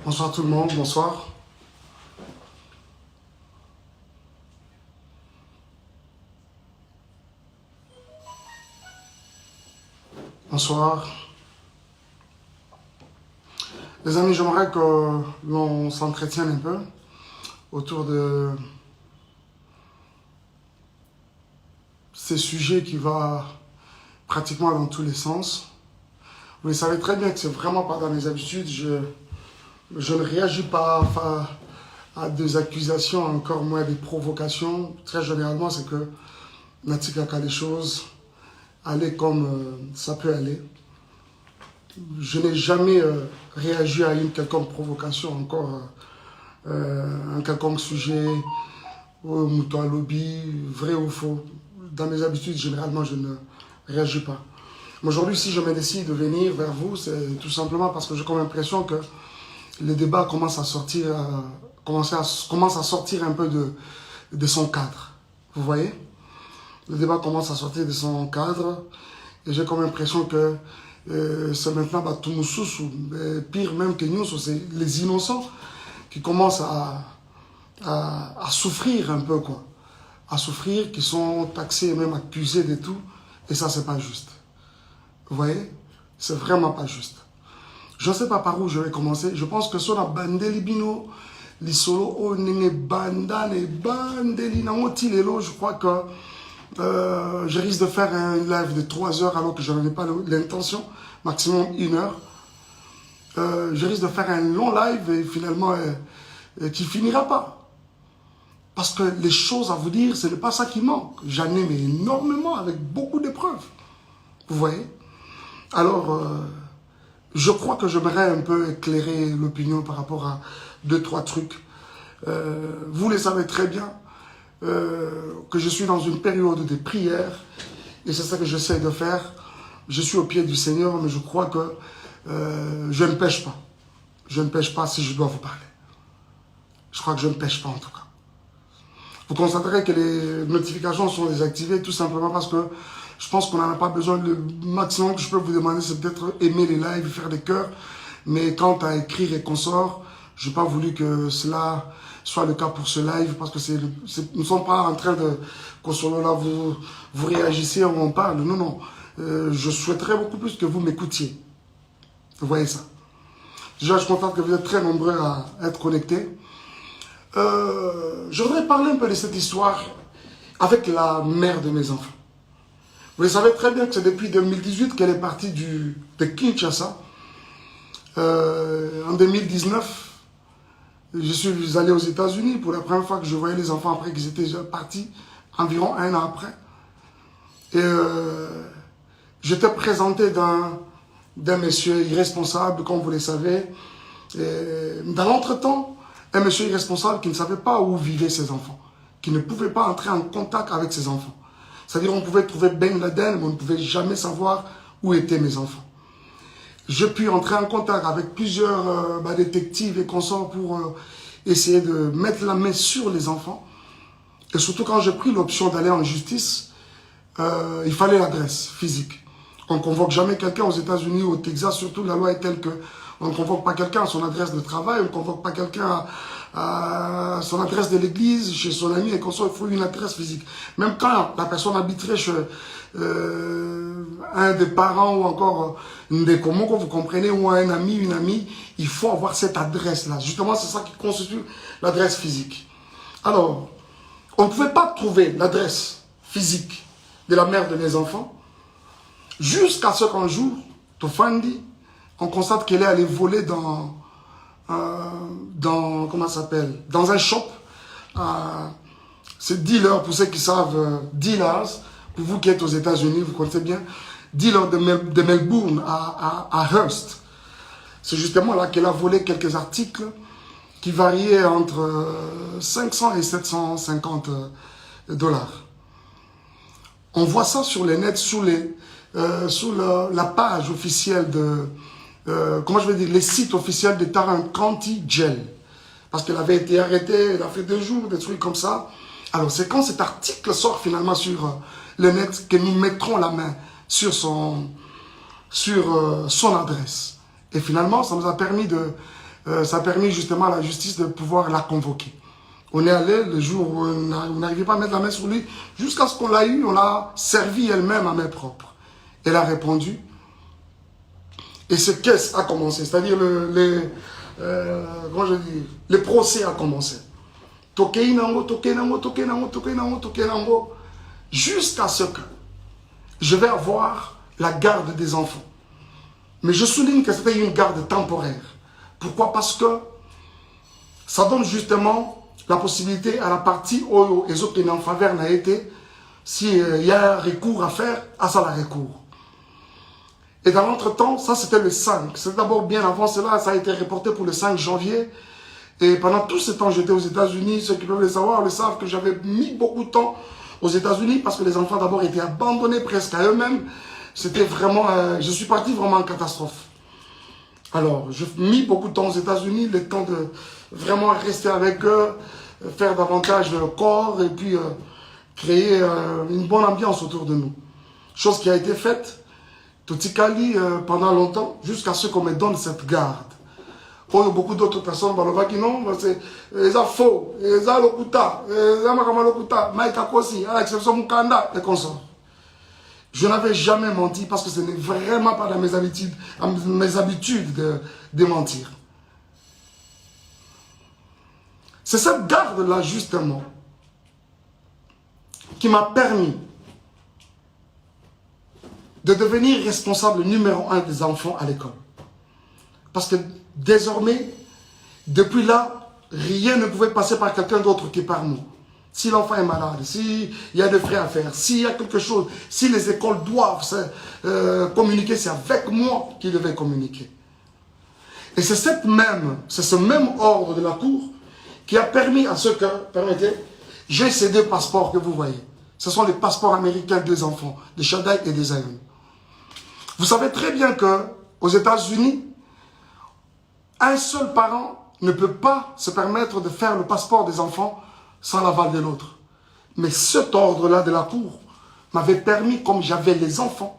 Bonsoir tout le monde, bonsoir. Bonsoir. Les amis, j'aimerais que l'on s'entretienne un peu autour de ces sujets qui vont pratiquement dans tous les sens. Vous le savez très bien que c'est vraiment pas dans mes habitudes. Je ne réagis pas à des accusations, encore moins des provocations. Très généralement, c'est que Natika a des choses aller comme ça peut aller. Je n'ai jamais réagi à une quelconque provocation, encore un quelconque sujet, mouton à lobby, vrai ou faux. Dans mes habitudes, généralement, je ne réagis pas. Mais aujourd'hui, si je me décide de venir vers vous, c'est tout simplement parce que j'ai comme l'impression que le débat commence à sortir, commence à sortir un peu de son cadre. Vous voyez? Le débat commence à sortir de son cadre et j'ai comme l'impression que c'est maintenant Batumususu, pire même que nous, c'est les innocents qui commencent à souffrir un peu, quoi. À souffrir, qui sont taxés et même accusés de tout. Et ça, c'est pas juste. Vous voyez? C'est vraiment pas juste. Je ne sais pas par où je vais commencer. Je pense que sur la bandeli bino, les solo, oh, nene banda, ne bandeli, je crois que je risque de faire un live de 3 heures alors que je n'en ai pas l'intention, maximum 1 heure. Je risque de faire un long live et finalement qui finira pas. Parce que les choses à vous dire, ce n'est pas ça qui manque. J'en ai mais énormément avec beaucoup d'épreuves. Vous voyez? Alors, je crois que j'aimerais un peu éclairer l'opinion par rapport à 2-3 trucs. Vous le savez très bien. Que je suis dans une période de prière et c'est ça que j'essaie de faire. Je suis au pied du Seigneur, mais je crois que je ne pêche pas. Je ne pêche pas si je dois vous parler. Je crois que je ne pêche pas en tout cas. Vous constaterez que les notifications sont désactivées tout simplement parce que je pense qu'on n'en a pas besoin. Le maximum que je peux vous demander, c'est peut-être aimer les lives, faire des cœurs. Mais quant à écrire et consorts, je n'ai pas voulu que cela soit le cas pour ce live, parce que nous ne sommes pas en train de, qu'au solo là, vous réagissez, on parle. Non, non. Je souhaiterais beaucoup plus que vous m'écoutiez. Vous voyez ça. Déjà, je suis content que vous êtes très nombreux à être connectés. Je voudrais parler un peu de cette histoire avec la mère de mes enfants. Vous le savez très bien que c'est depuis 2018 qu'elle est partie de Kinshasa. En 2019, je suis allé aux États-Unis pour la première fois que je voyais les enfants après qu'ils étaient déjà partis, environ 1 an après. Et j'étais présenté d'un monsieur irresponsable, comme vous le savez. Et dans l'entretemps, un monsieur irresponsable qui ne savait pas où vivaient ses enfants, qui ne pouvait pas entrer en contact avec ses enfants. C'est-à-dire qu'on pouvait trouver Ben Laden, mais on ne pouvait jamais savoir où étaient mes enfants. J'ai pu entrer en contact avec plusieurs détectives et consorts pour essayer de mettre la main sur les enfants. Et surtout quand j'ai pris l'option d'aller en justice, il fallait l'adresse physique. On ne convoque jamais quelqu'un aux États-Unis ou au Texas, surtout la loi est telle que on ne convoque pas quelqu'un à son adresse de travail, on ne convoque pas quelqu'un à son adresse de l'église, chez son ami et consorts, il faut une adresse physique. Même quand la personne habiterait chez un des parents ou encore des communs, que vous comprenez, ou un ami, une amie, il faut avoir cette adresse-là. Justement, c'est ça qui constitue l'adresse physique. Alors, on ne pouvait pas trouver l'adresse physique de la mère de mes enfants jusqu'à ce qu'un jour, Tofandi, on constate qu'elle est allée voler comment ça s'appelle, dans un shop. C'est dealer, pour ceux qui savent, dealers. Pour vous qui êtes aux États-Unis, vous connaissez bien, dealer de Melbourne à Hearst. C'est justement là qu'elle a volé quelques articles qui variaient entre 500 et 750 dollars. On voit ça sur les nets, sur la page officielle comment je vais dire, les sites officiels de Tarrant County Jail. Parce qu'elle avait été arrêtée, elle a fait 2 jours, des trucs comme ça. Alors c'est quand cet article sort finalement sur le net que nous mettrons la main sur son adresse. Et finalement, ça nous a permis ça a permis justement à la justice de pouvoir la convoquer. On est allé le jour où on n'arrivait pas à mettre la main sur lui, jusqu'à ce qu'on l'a eu, on l'a servi elle-même à main propre. Elle a répondu. Et ce caisse a commencé, c'est-à-dire comment je dis, le procès a commencé. Jusqu'à ce que je vais avoir la garde des enfants. Mais je souligne que c'était une garde temporaire. Pourquoi? Parce que ça donne justement la possibilité à la partie où les autres en faveur n'a été, s'il y a un recours à faire, à ça la recours. Et dans l'entretemps, ça c'était le 5. C'est d'abord bien avant cela, ça a été reporté pour le 5 janvier. Et pendant tout ce temps, j'étais aux États-Unis. Ceux qui peuvent le savoir le savent que j'avais mis beaucoup de temps aux États-Unis parce que les enfants d'abord étaient abandonnés presque à eux-mêmes. C'était vraiment, je suis parti vraiment en catastrophe. Alors, j'ai mis beaucoup de temps aux États-Unis, le temps de vraiment rester avec eux, faire davantage le corps et puis créer une bonne ambiance autour de nous. Chose qui a été faite. Totikali pendant longtemps, jusqu'à ce qu'on me donne cette garde. Il y a beaucoup d'autres personnes qui non, c'est faux, c'est lokuta, c'est lokuta, Maïka Kosi, à l'exception de Mukanda et consorts. Je n'avais jamais menti parce que ce n'est vraiment pas dans mes habitudes de mentir. C'est cette garde-là, justement, qui m'a permis de devenir responsable numéro 1 des enfants à l'école. Parce que désormais, depuis là, rien ne pouvait passer par quelqu'un d'autre que par nous. Si l'enfant est malade, s'il y a des frais à faire, s'il y a quelque chose, si les écoles doivent communiquer, c'est avec moi qu'ils devaient communiquer. Et c'est ce même ordre de la Cour qui a permis à ce que, permettez, j'ai ces 2 passeports que vous voyez. Ce sont les passeports américains des enfants, de Shaddai et des Zion. Vous savez très bien qu'aux États-Unis, un seul parent ne peut pas se permettre de faire le passeport des enfants sans l'aval de l'autre. Mais cet ordre-là de la Cour m'avait permis, comme j'avais les enfants,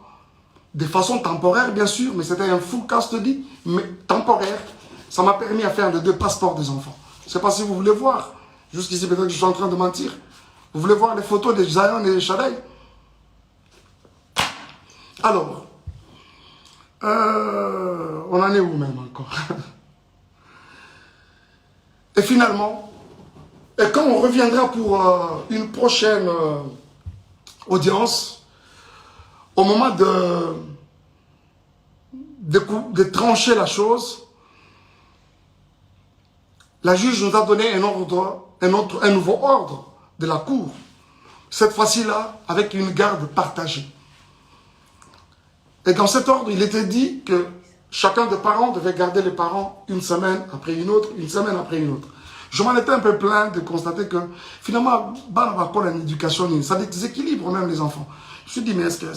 de façon temporaire bien sûr, mais c'était un full custody, mais temporaire, ça m'a permis à faire les 2 passeports des enfants. Je ne sais pas si vous voulez voir, jusqu'ici peut-être que je suis en train de mentir. Vous voulez voir les photos de Zion et de Shaddai? Alors, on en est où même encore? Et finalement, et quand on reviendra pour une prochaine audience, au moment de trancher la chose, la juge nous a donné un nouveau ordre de la Cour. Cette fois-ci-là, avec une garde partagée. Et dans cet ordre, il était dit que chacun des parents devait garder les parents une semaine après une autre, une semaine après une autre. Je m'en étais un peu plaint de constater que finalement, l'éducation, ça déséquilibre même les enfants. Je me suis dit, mais est-ce que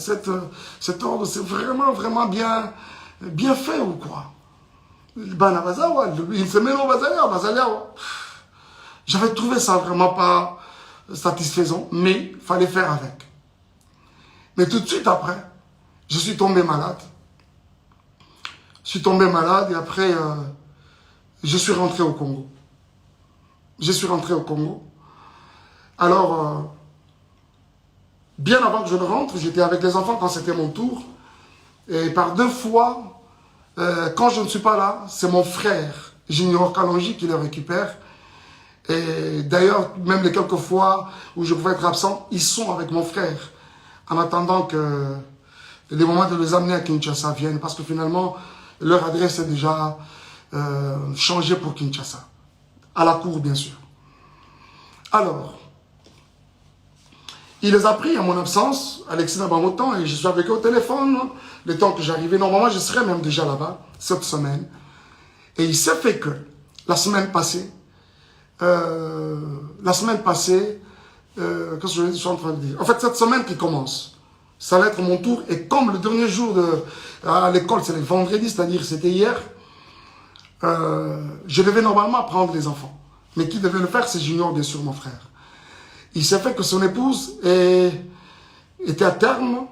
cet ordre, c'est vraiment bien fait ou quoi? Une semaine au Bazalia. J'avais trouvé ça vraiment pas satisfaisant, mais il fallait faire avec. Mais tout de suite après, je suis tombé malade. Je suis tombé malade et après, je suis rentré au Congo. Alors, bien avant que je ne rentre, j'étais avec les enfants quand c'était mon tour. Et par 2 fois, quand je ne suis pas là, c'est mon frère, Junior Kalonji, qui le récupère. Et d'ailleurs, même les quelques fois où je pouvais être absent, ils sont avec mon frère. En attendant que les moments de les amener à Kinshasa viennent. Parce que finalement, leur adresse est déjà changée pour Kinshasa. À la cour, bien sûr. Alors, il les a pris à mon absence, Alexis Nabamotan, et je suis avec eux au téléphone. Le temps que j'arrivais, normalement, je serais même déjà là-bas, cette semaine. Et il s'est fait que, la semaine passée, qu'est-ce que je suis en train de dire? En fait, cette semaine qui commence, ça va être mon tour. Et comme le dernier jour à l'école, c'est le vendredi, c'est-à-dire c'était hier, je devais normalement prendre les enfants. Mais qui devait le faire, c'est Junior, bien sûr, mon frère. Il s'est fait que son épouse était à terme,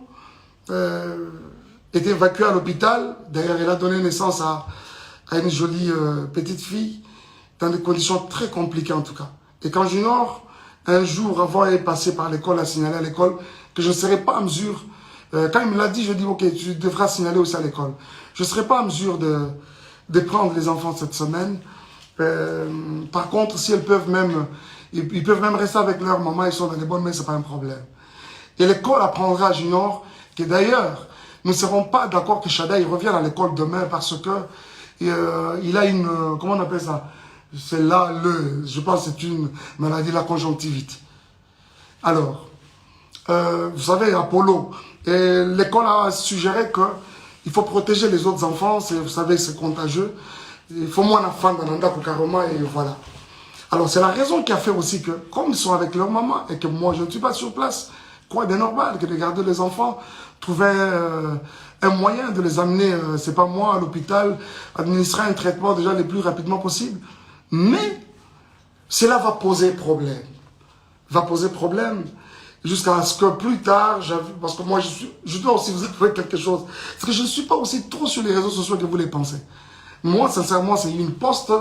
était évacuée à l'hôpital. D'ailleurs, elle a donné naissance à à une jolie petite fille, dans des conditions très compliquées en tout cas. Et quand Junior, un jour, avant d'être passé par l'école, a signalé à l'école que je ne serais pas en mesure, quand il me l'a dit, je dis, ok, tu devras signaler aussi à l'école. Je ne serai pas en mesure de prendre les enfants cette semaine. Par contre, si elles peuvent même, ils peuvent même rester avec leur maman, ils sont dans les bonnes mains, ce n'est pas un problème. Et l'école apprendra à Junior que d'ailleurs, nous ne serons pas d'accord que Shadaï revienne à l'école demain parce que il a une, comment on appelle ça? C'est là, je pense que c'est une maladie de la conjonctivite. Alors, vous savez, Apollo, l'école a suggéré qu'il faut protéger les autres enfants, vous savez, c'est contagieux. Il faut moins d'enfants dans l'anda pour carrément, et voilà. Alors, c'est la raison qui a fait aussi que, comme ils sont avec leur maman et que moi, je ne suis pas sur place, quoi de normal que de garder les enfants, trouver un moyen de les amener, c'est pas moi, à l'hôpital, administrer un traitement déjà le plus rapidement possible. Mais cela va poser problème. Va poser problème jusqu'à ce que plus tard, parce que moi, je dois aussi vous avouer quelque chose. Parce que je ne suis pas aussi trop sur les réseaux sociaux que vous les pensez. Moi, sincèrement, c'est une poste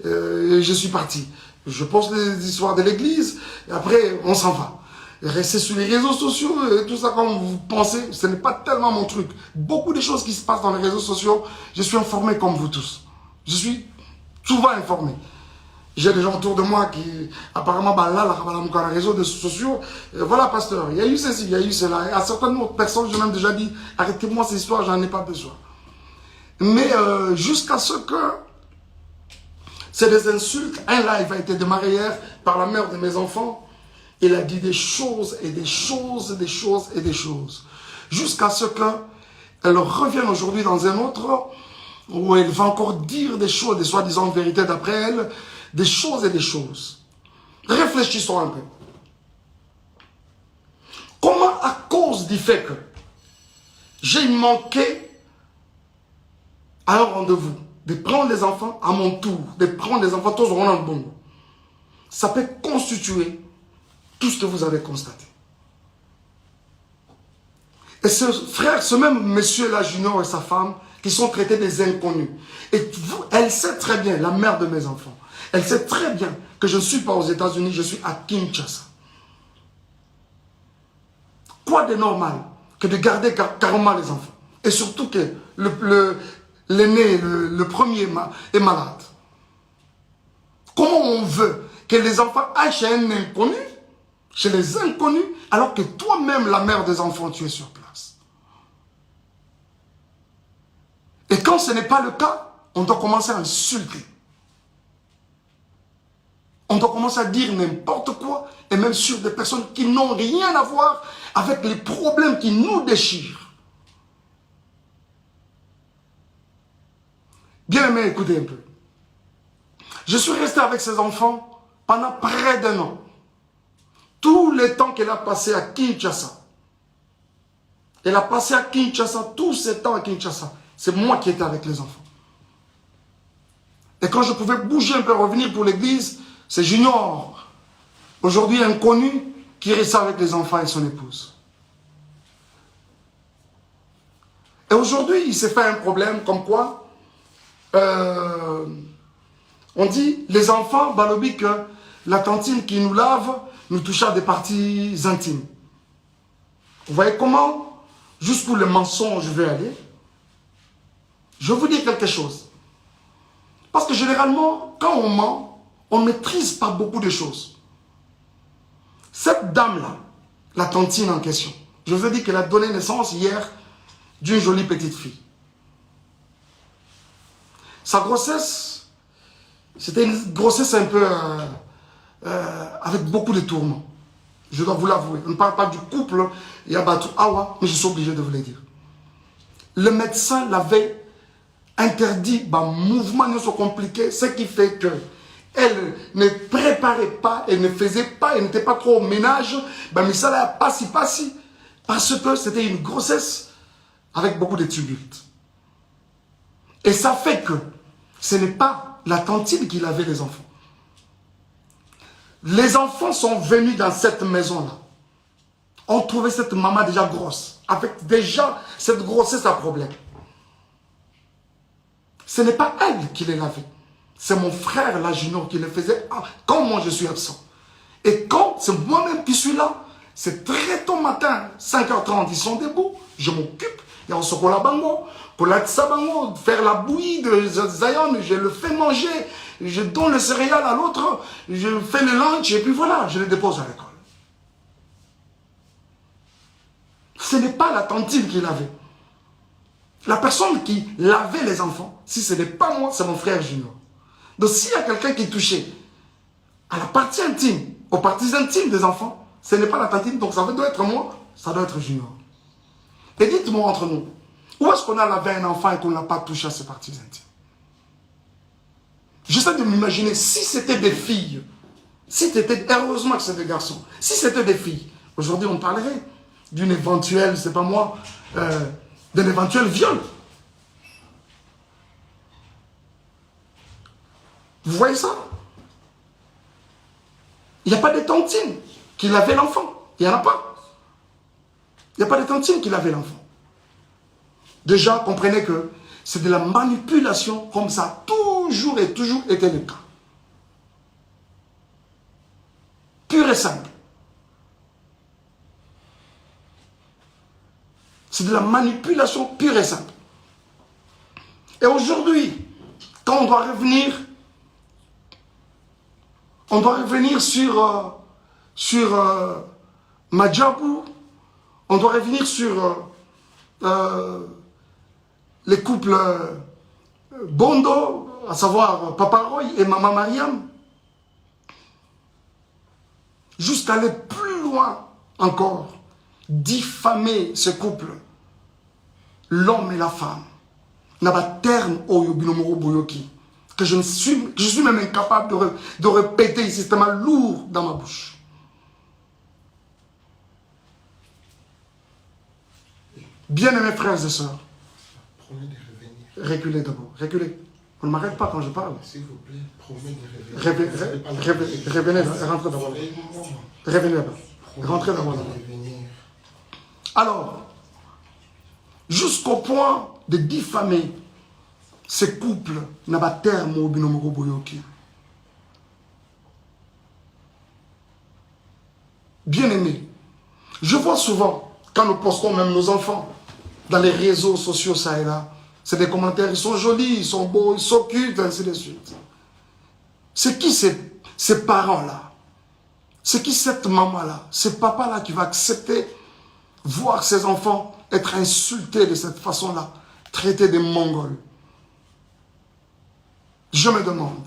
et je suis parti. Je poste les histoires de l'église et après, on s'en va. Et rester sur les réseaux sociaux et tout ça, comme vous pensez, ce n'est pas tellement mon truc. Beaucoup de choses qui se passent dans les réseaux sociaux, je suis informé comme vous tous. Je suis souvent informé. J'ai des gens autour de moi qui, apparemment, dans les réseaux sociaux, voilà, pasteur, il y a eu ceci, il y a eu cela. Et à certaines autres personnes, j'ai même déjà dit, arrêtez-moi ces histoires, j'en ai pas besoin. Mais jusqu'à ce que c'est des insultes, un live a été démarré hier par la mère de mes enfants. Il a dit des choses et des choses et des choses et des choses. Jusqu'à ce qu'elle revienne aujourd'hui dans un autre où elle va encore dire des choses, des soi-disant vérités d'après elle, des choses et des choses. Réfléchissons un peu. Comment, à cause du fait que j'ai manqué à un rendez-vous, de prendre les enfants à mon tour, de prendre les enfants tous au rond bon, ça peut constituer tout ce que vous avez constaté. Et ce frère, ce même monsieur-là, Junior et sa femme, qui sont traités des inconnus. Et vous, elle sait très bien, la mère de mes enfants, elle sait très bien que je ne suis pas aux États-Unis, je suis à Kinshasa. Quoi de normal que de garder carrément les enfants? Et surtout que l'aîné, le premier est malade. Comment on veut que les enfants aillent chez un inconnu, chez les inconnus, alors que toi-même, la mère des enfants, tu es sur place? Et quand ce n'est pas le cas, on doit commencer à insulter. On doit commencer à dire n'importe quoi, et même sur des personnes qui n'ont rien à voir avec les problèmes qui nous déchirent. Bien aimé, écoutez un peu. Je suis resté avec ces enfants pendant près d'1 an. Tout le temps qu'elle a passé à Kinshasa. Elle a passé à Kinshasa, tout ce temps à Kinshasa. C'est moi qui étais avec les enfants. Et quand je pouvais bouger un peu, revenir pour l'église, c'est Junior, aujourd'hui inconnu, qui reste avec les enfants et son épouse. Et aujourd'hui, il s'est fait un problème comme quoi, on dit, les enfants, balobi que la tantine qui nous lave, nous touche à des parties intimes. Vous voyez comment, jusqu'où le mensonge veut aller? Je vais vous dire quelque chose. Parce que généralement, quand on ment, on ne maîtrise pas beaucoup de choses. Cette dame-là, la tantine en question, je vous ai dit qu'elle a donné naissance hier d'une jolie petite fille. Sa grossesse, c'était une grossesse un peu avec beaucoup de tourments. Je dois vous l'avouer. On ne parle pas du couple Yabatou Awa, mais je suis obligé de vous le dire. Le médecin l'avait interdit, mouvement ne soit compliqué, ce qui fait que elle ne préparait pas, elle ne faisait pas, elle n'était pas trop au ménage, mais ça l'a passi, parce que c'était une grossesse avec beaucoup de tumultes. Et ça fait que ce n'est pas la tantine qui lavait les enfants. Les enfants sont venus dans cette maison-là. On trouvait cette maman déjà grosse, avec déjà cette grossesse à problème. Ce n'est pas elle qui les lavait. C'est mon frère, là, Junior, qui le faisait quand moi je suis absent. Et quand c'est moi-même qui suis là, c'est très tôt matin, 5h30, ils sont debout, je m'occupe, il y a un chocolat bango, pour la tsabango, faire la bouillie de Zion, je le fais manger, je donne le céréal à l'autre, je fais le lunch, et puis voilà, je le dépose à l'école. Ce n'est pas la tantine qui lavait. La personne qui lavait les enfants, si ce n'est pas moi, c'est mon frère Junior. Donc s'il y a quelqu'un qui touchait à la partie intime, aux parties intimes des enfants, ce n'est pas la tantine, donc ça doit être moi, ça doit être Junior. Et dites-moi entre nous, où est-ce qu'on a lavé un enfant et qu'on n'a pas touché à ses parties intimes? J'essaie de m'imaginer, si c'était des filles, si c'était, heureusement que c'est des garçons, si c'était des filles, aujourd'hui on parlerait d'une éventuelle, c'est pas moi, d'un éventuel viol. Vous voyez ça? Il n'y a pas de tantine qui lavait l'enfant. Il n'y en a pas. Il n'y a pas de tantine qui lavait l'enfant. Déjà, comprenez que c'est de la manipulation comme ça a toujours et toujours été le cas. Pur et simple. C'est de la manipulation pure et simple. Et aujourd'hui, quand on doit revenir sur Madjabou, on doit revenir sur les couples Bondo, à savoir Papa Roy et Maman Mariam, jusqu'à aller plus loin encore, diffamer ce couple, l'homme et la femme, n'a pas terme au Yobinomoro Boyoki, que je suis même incapable de répéter ici, c'est tellement lourd dans ma bouche. Bien-aimés frères et sœurs, promet de revenir. Reculez d'abord, reculez. On ne m'arrête pas quand je parle. S'il vous plaît, promet de revenir. Revenez là, rentrez d'abord. Revenez là-bas. Rentrez d'abord. Alors, jusqu'au point de diffamer ces couples n'a pas terme au binomoro boyoki. Bien-aimés, je vois souvent, quand nous postons même nos enfants dans les réseaux sociaux, ça et là, c'est des commentaires, ils sont jolis, ils sont beaux, ils sont cute, ainsi de suite. C'est qui ces parents-là? C'est qui cette maman-là? Ce papa-là qui va accepter voir ses enfants être insultés de cette façon-là, traités de Mongols? Je me demande.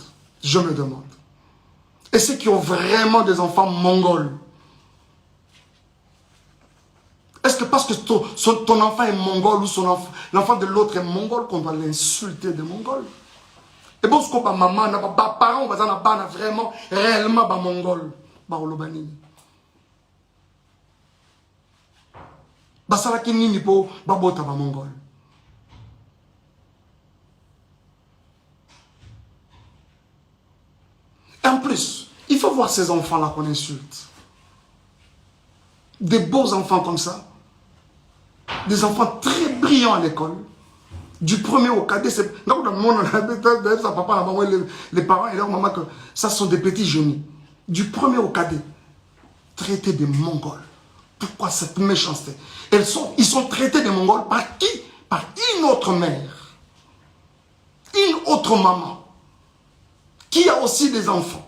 Et ceux qui ont vraiment des enfants mongols, est-ce que parce que ton enfant est mongol ou l'enfant de l'autre est mongol qu'on doit l'insulter de mongol? Et bon, ce que maman, parents, vraiment, réellement, mongol. Basalaki nini po babota ba mongol. Et en plus, il faut voir ces enfants-là qu'on insulte. Des beaux enfants comme ça. Des enfants très brillants à l'école. Du premier au cadet, c'est... Donc, dans le monde, les parents et leur maman, que ça sont des petits génies. Du premier au cadet, traités de Mongols. Pourquoi cette méchanceté? Ils sont traités de Mongols par qui? Par une autre mère. Une autre maman. Qui a aussi des enfants.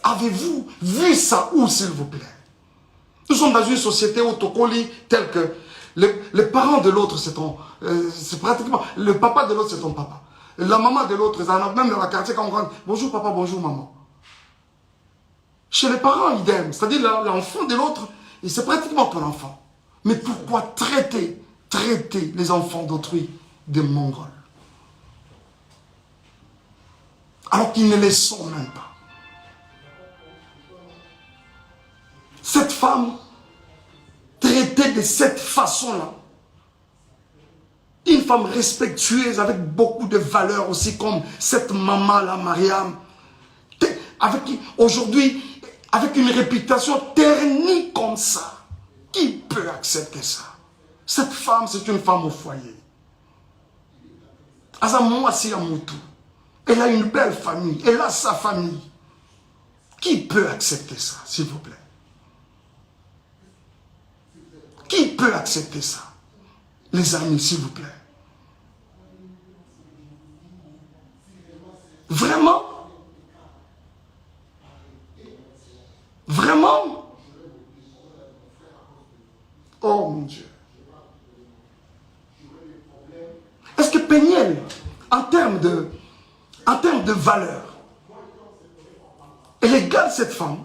Avez-vous vu ça où, s'il vous plaît? Nous sommes dans une société autocolie telle que les parents de l'autre, c'est pratiquement... Le papa de l'autre, c'est ton papa. La maman de l'autre, même dans la quartier, quand on rentre, bonjour papa, bonjour maman. Chez les parents, idem. C'est-à-dire l'enfant de l'autre, c'est pratiquement ton enfant. Mais pourquoi traiter les enfants d'autrui de Mongols? Alors qu'ils ne les sont même pas. Cette femme, traitée de cette façon-là, une femme respectueuse avec beaucoup de valeurs aussi, comme cette maman-là, Mariam, aujourd'hui, avec une réputation ternie comme ça, qui peut accepter ça? Cette femme, c'est une femme au foyer. Azamouassi Amoutou. Elle a une belle famille. Elle a sa famille. Qui peut accepter ça, s'il vous plaît? Qui peut accepter ça? Les amis, s'il vous plaît. Vraiment? Vraiment? Oh mon Dieu. Est-ce que Péniel, en termes de valeur, elle égale cette femme?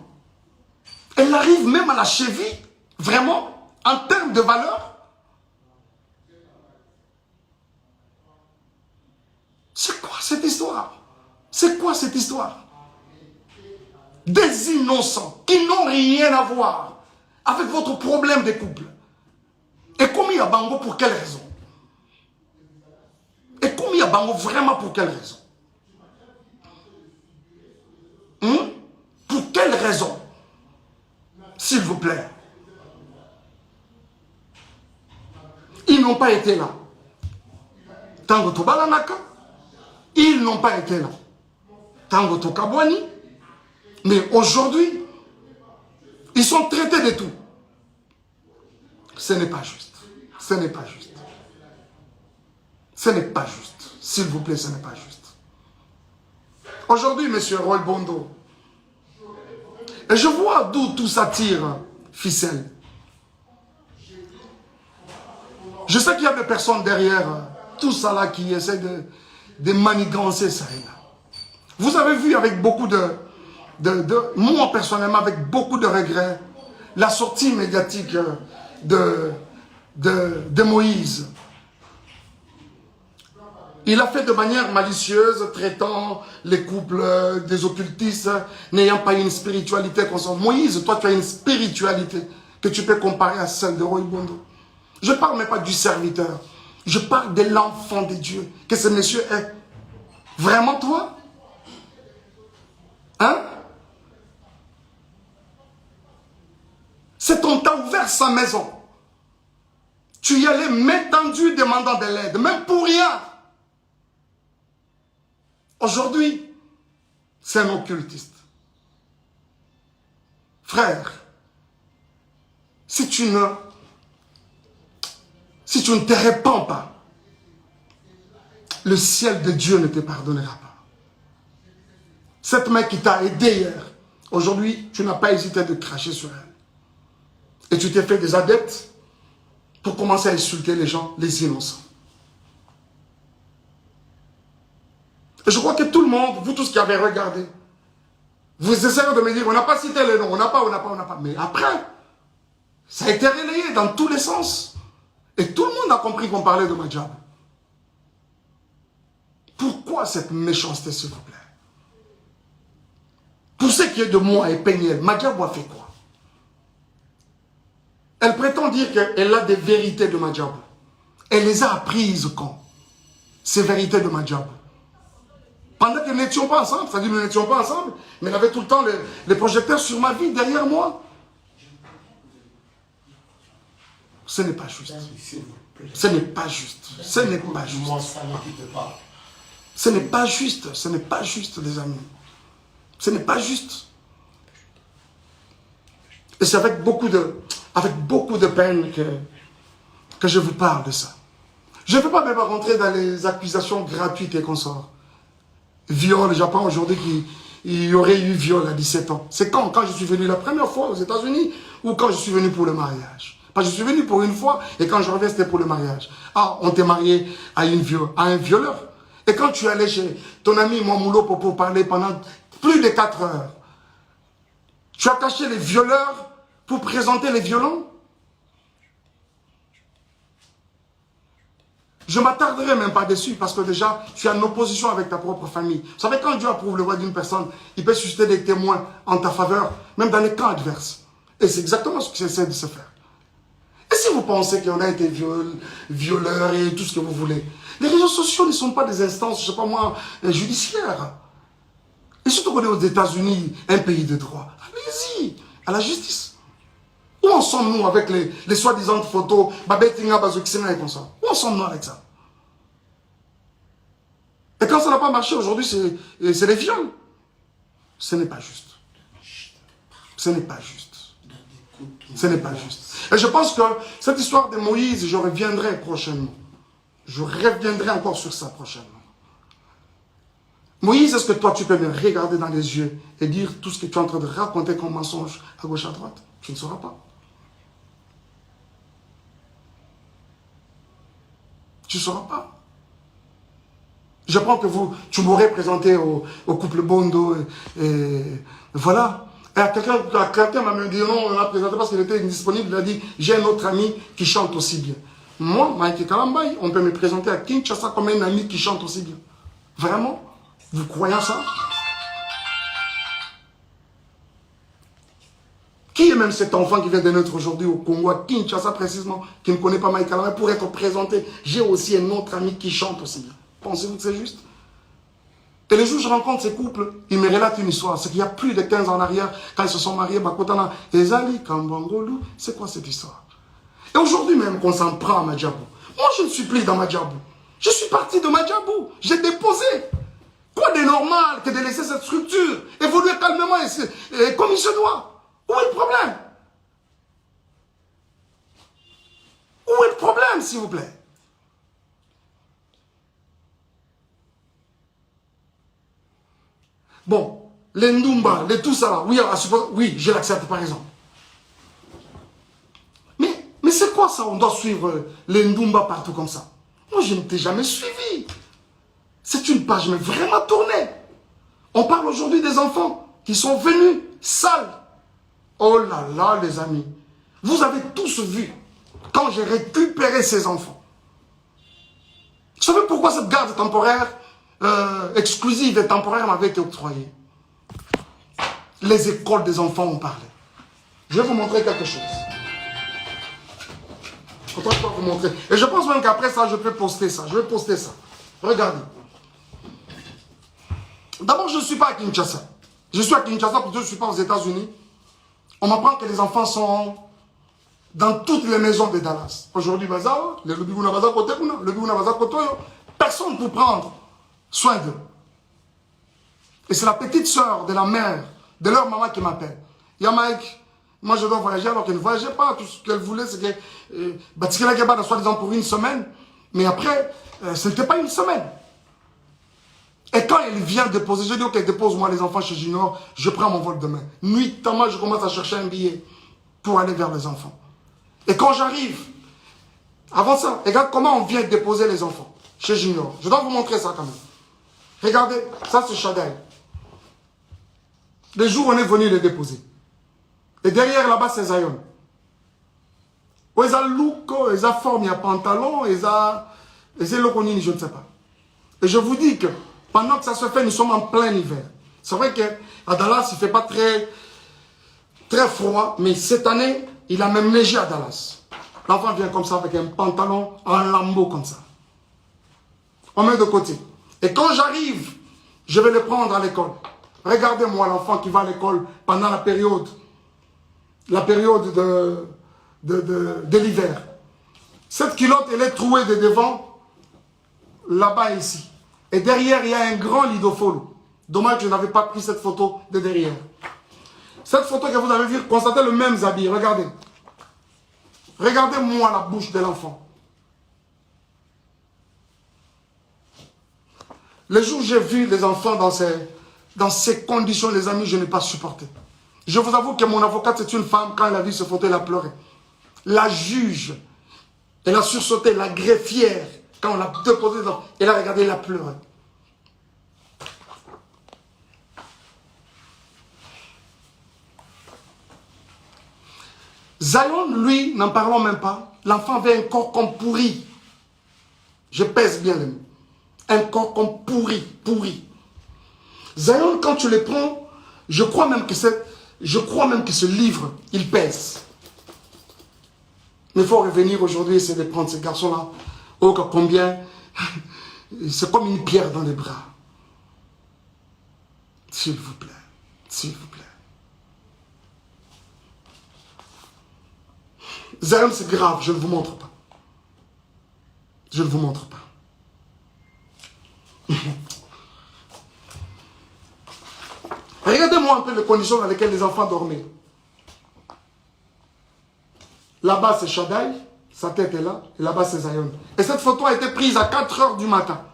Elle arrive même à la cheville? Vraiment? En termes de valeur? C'est quoi cette histoire? C'est quoi cette histoire? Des innocents qui n'ont rien à voir avec votre problème de couple. Et commis à Bango pour quelle raison? Et commis à Bango vraiment pour quelle raison? Pour quelle raison? S'il vous plaît. Ils n'ont pas été là. Tango Tobalanaka, ils n'ont pas été là. Tango Tokabwani, mais aujourd'hui, ils sont traités de tout. Ce n'est pas juste. Ce n'est pas juste. Ce n'est pas juste. S'il vous plaît, ce n'est pas juste. Aujourd'hui, monsieur Roy Bondo, et je vois d'où tout ça tire, ficelle. Je sais qu'il y a des personnes derrière tout ça là qui essaient de manigancer ça et là. Vous avez vu avec beaucoup moi personnellement, avec beaucoup de regrets, la sortie médiatique de Moïse. Il a fait de manière malicieuse, traitant les couples des occultistes, n'ayant pas une spiritualité constante. Moïse, toi tu as une spiritualité que tu peux comparer à celle de Roy Bondo. Je ne parle même pas du serviteur. Je parle de l'enfant de Dieu que ce monsieur est. Vraiment toi? Hein? C'est on t'a ouvert sa maison. Tu y allais main tendue demandant de l'aide, même pour rien. Aujourd'hui, c'est un occultiste. Frère, si tu ne te répands pas, le ciel de Dieu ne te pardonnera pas. Cette main qui t'a aidé hier, aujourd'hui, tu n'as pas hésité de cracher sur elle. Et tu t'es fait des adeptes pour commencer à insulter les gens, les innocents. Et je crois que tout le monde, vous tous qui avez regardé, vous essayez de me dire, on n'a pas cité les noms, on n'a pas. Mais après, ça a été relayé dans tous les sens. Et tout le monde a compris qu'on parlait de Madjabou. Pourquoi cette méchanceté, s'il vous plaît? Pour ce qui est de moi et Péniel, Madjabou a fait quoi? Elle prétend dire qu'elle a des vérités de Madjabou. Elle les a apprises quand? Ces vérités de Madjabou. Pendant que nous n'étions pas ensemble, c'est-à-dire nous n'étions pas ensemble, mais elle avait tout le temps les projecteurs sur ma vie, derrière moi. Ce n'est pas juste. Ce n'est pas juste. Ce n'est pas juste. Ce n'est pas juste. Ce n'est pas juste, les amis. Ce n'est pas juste. Et c'est avec beaucoup de peine que je vous parle de ça. Je ne veux pas même rentrer dans les accusations gratuites et consorts. Viol, j'apprends aujourd'hui qu'il y aurait eu viol à 17 ans. C'est quand je suis venu la première fois aux États-Unis ou quand je suis venu pour le mariage? Parce que je suis venu pour une fois et quand je reviens, c'était pour le mariage. Ah, on t'est marié à un violeur. Et quand tu es allé chez ton ami Mouamoulo pour parler pendant plus de 4 heures, tu as caché les violeurs pour présenter les violents? Je ne m'attarderai même pas dessus parce que déjà, tu es en opposition avec ta propre famille. Vous savez, quand Dieu approuve le voix d'une personne, il peut susciter des témoins en ta faveur, même dans les camps adverses. Et c'est exactement ce qu'il essaie de se faire. Et si vous pensez qu'on a été violeurs et tout ce que vous voulez, les réseaux sociaux ne sont pas des instances, je ne sais pas moi, judiciaires. Et surtout qu'on est aux États-Unis, un pays de droit. Allez-y, à la justice. Où en sommes-nous avec les soi-disant photos, Babetinga, Bazoxina et comme ça? Où en sommes-nous avec ça? Et quand ça n'a pas marché aujourd'hui, c'est les viols. Ce n'est pas juste. Ce n'est pas juste. Ce n'est pas juste. Et je pense que cette histoire de Moïse, je reviendrai prochainement. Je reviendrai encore sur ça prochainement. Moïse, est-ce que toi, tu peux me regarder dans les yeux et dire tout ce que tu es en train de raconter comme mensonge à gauche, à droite? Tu ne sauras pas. Tu ne sauras pas. Je prends que tu m'aurais présenté au couple Bondo et voilà. Et quelqu'un m'a dit non, on l'a présenté parce qu'il était indisponible. Il a dit, j'ai un autre ami qui chante aussi bien. Moi, Mike Kalambay, on peut me présenter à Kinshasa comme un ami qui chante aussi bien. Vraiment? Vous croyez ça? Qui est même cet enfant qui vient de naître aujourd'hui au Congo, à Kinshasa précisément, qui ne connaît pas Mike Kalambay, pour être présenté? J'ai aussi un autre ami qui chante aussi bien. Pensez-vous que c'est juste? Et les jours où je rencontre ces couples, ils me relatent une histoire. C'est qu'il y a plus de 15 ans en arrière, quand ils se sont mariés, Bakotana, Ezali, Kambangolu, c'est quoi cette histoire? Et aujourd'hui même qu'on s'en prend à Madjabou. Moi, je ne suis plus dans Madjabou. Je suis parti de Madjabou. J'ai déposé. Quoi de normal que de laisser cette structure évoluer calmement et comme il se doit? Où est le problème? Où est le problème, s'il vous plaît? Bon, les Ndumba, les tout ça là, oui, je l'accepte par exemple. Mais c'est quoi ça? On doit suivre les Ndumba partout comme ça. Moi, je ne t'ai jamais suivi. C'est une page mais vraiment tournée. On parle aujourd'hui des enfants qui sont venus sales. Oh là là, les amis. Vous avez tous vu quand j'ai récupéré ces enfants. Vous savez pourquoi cette garde temporaire exclusive et temporaire m'avait été octroyée? Les écoles des enfants ont parlé. Je vais vous montrer quelque chose. Je vais vous montrer. Et je pense même qu'après ça, je peux poster ça. Je vais poster ça. Regardez. D'abord, je ne suis pas à Kinshasa. Je suis à Kinshasa parce que je ne suis pas aux États-Unis. On m'apprend que les enfants sont dans toutes les maisons de Dallas. Aujourd'hui, personne pour prendre soin d'eux. Et c'est la petite soeur de la mère, de leur maman qui m'appelle. Mike, moi je dois voyager alors qu'elle ne voyageait pas. Tout ce qu'elle voulait, c'est que Batikela Gaba, soi-disant pour une semaine. Mais après, ce n'était pas une semaine. Et quand elle vient déposer, je dis ok, dépose-moi les enfants chez Junior, je prends mon vol demain. Nuitamment, je commence à chercher un billet pour aller vers les enfants. Et quand j'arrive, avant ça, regarde comment on vient déposer les enfants chez Junior. Je dois vous montrer ça quand même. Regardez, ça c'est Shadai. Les jours où on est venu les déposer. Et derrière là-bas, c'est Zion. Où ils ont look, ils ont forme, il y a pantalon, ils ont lokonini, je ne sais pas. Et je vous dis que pendant que ça se fait, nous sommes en plein hiver. C'est vrai qu'à Dallas, il ne fait pas très froid, mais cette année, il a même neigé à Dallas. L'enfant vient comme ça avec un pantalon en lambeau comme ça. On met de côté. Et quand j'arrive, je vais le prendre à l'école. Regardez-moi l'enfant qui va à l'école pendant la période de l'hiver. Cette culotte, elle est trouée de devant, là-bas ici. Et derrière, il y a un grand lidofolo. Dommage que je n'avais pas pris cette photo de derrière. Cette photo que vous avez vue, constatez le même habit. Regardez. Regardez-moi la bouche de l'enfant. Le jour où j'ai vu les enfants dans ces conditions, les amis, je n'ai pas supporté. Je vous avoue que mon avocate, c'est une femme, quand elle a vu ce photo, elle a pleuré. La juge, elle a sursauté, la greffière, quand on l'a déposé, elle a regardé, elle a pleuré. Zion, lui, n'en parlons même pas. L'enfant avait un corps comme pourri. Je pèse bien les mots. Un corps comme pourri. Zion, quand tu le prends, je crois même que ce livre, il pèse. Mais il faut revenir aujourd'hui et essayer de prendre ces garçons-là. Oh, combien. C'est comme une pierre dans les bras. S'il vous plaît. S'il vous plaît. Zion, c'est grave, je ne vous montre pas. Je ne vous montre pas. Regardez-moi un peu les conditions dans lesquelles les enfants dormaient. Là-bas, c'est Shaddai, sa tête est là, et là-bas, c'est Zion. Et cette photo a été prise à 4 heures du matin.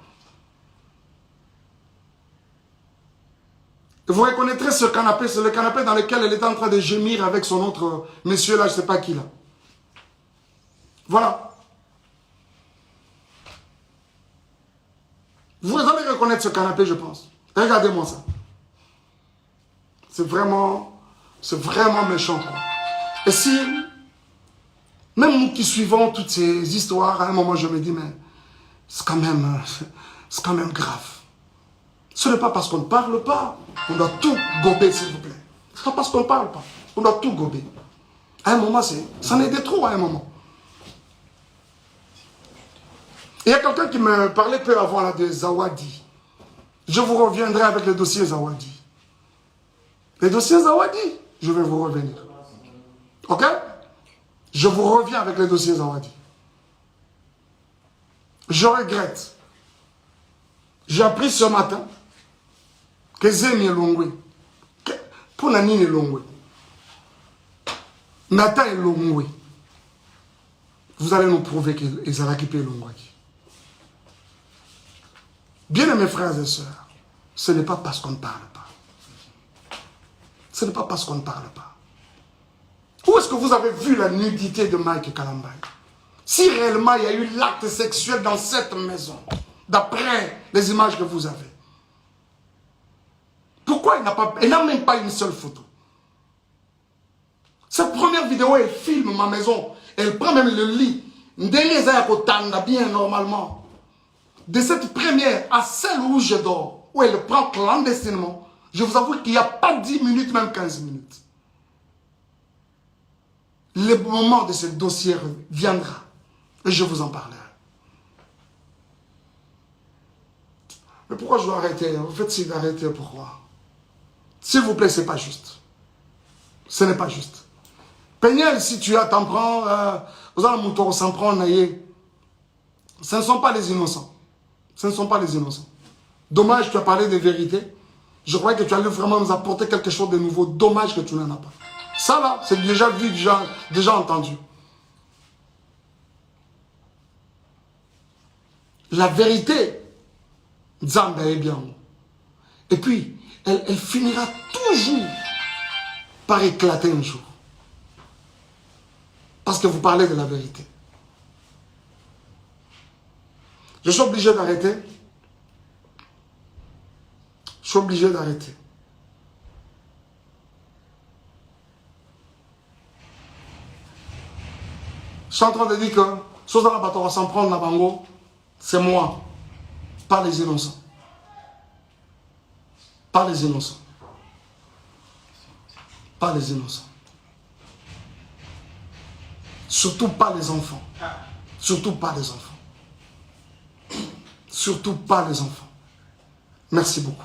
Vous reconnaîtrez ce canapé, c'est le canapé dans lequel elle était en train de gémir avec son autre monsieur là, je ne sais pas qui là. Voilà. Vous allez reconnaître ce canapé, je pense. Regardez-moi ça. C'est vraiment méchant, quoi. Et si, même nous qui suivons toutes ces histoires, à un moment je me dis, mais c'est quand même grave. Ce n'est pas parce qu'on ne parle pas, on doit tout gober, s'il vous plaît. Ce n'est pas parce qu'on ne parle pas, on doit tout gober. À un moment, ça en était trop à un moment. Il y a quelqu'un qui me parlait peu avant là, de Zawadi. Je vous reviendrai avec le dossier Zawadi. Le dossier Zawadi, je vais vous revenir. Ok? Je vous reviens avec le dossier Zawadi. Je regrette. J'ai appris ce matin que Zemi est Longwe. Pour Nani est Longwe. Nathan est Longwe. Vous allez nous prouver qu'ils ont récupéré Longwe. Bien mes frères et sœurs, ce n'est pas parce qu'on ne parle pas. Ce n'est pas parce qu'on ne parle pas. Où est-ce que vous avez vu la nudité de Mike Kalambay? Si réellement il y a eu l'acte sexuel dans cette maison, d'après les images que vous avez, pourquoi il n'a même pas une seule photo? Cette première vidéo, elle filme ma maison. Elle prend même le lit. Bien normalement. De cette première à celle où je dors, où elle le prend clandestinement, je vous avoue qu'il n'y a pas 10 minutes, même 15 minutes. Le moment de ce dossier viendra. Et je vous en parlerai. Mais pourquoi je dois arrêter? Vous faites si d'arrêter, pourquoi? S'il vous plaît, ce n'est pas juste. Ce n'est pas juste. Peignel, si tu as, t'en prends, vous allez mon s'en prendre, ce ne sont pas les innocents. Ce ne sont pas les innocents. Dommage, tu as parlé de vérité. Je croyais que tu allais vraiment nous apporter quelque chose de nouveau. Dommage que tu n'en as pas. Ça là, c'est déjà vu, déjà entendu. La vérité, Zamba est bien. Et puis, elle finira toujours par éclater un jour. Parce que vous parlez de la vérité. Je suis obligé d'arrêter. Je suis obligé d'arrêter. Je suis en train de dire que Sozana Batora s'en prendre la bango, c'est moi, pas les innocents. Pas les innocents. Pas les innocents. Surtout pas les enfants. Surtout pas les enfants. Surtout pas les enfants. Merci beaucoup.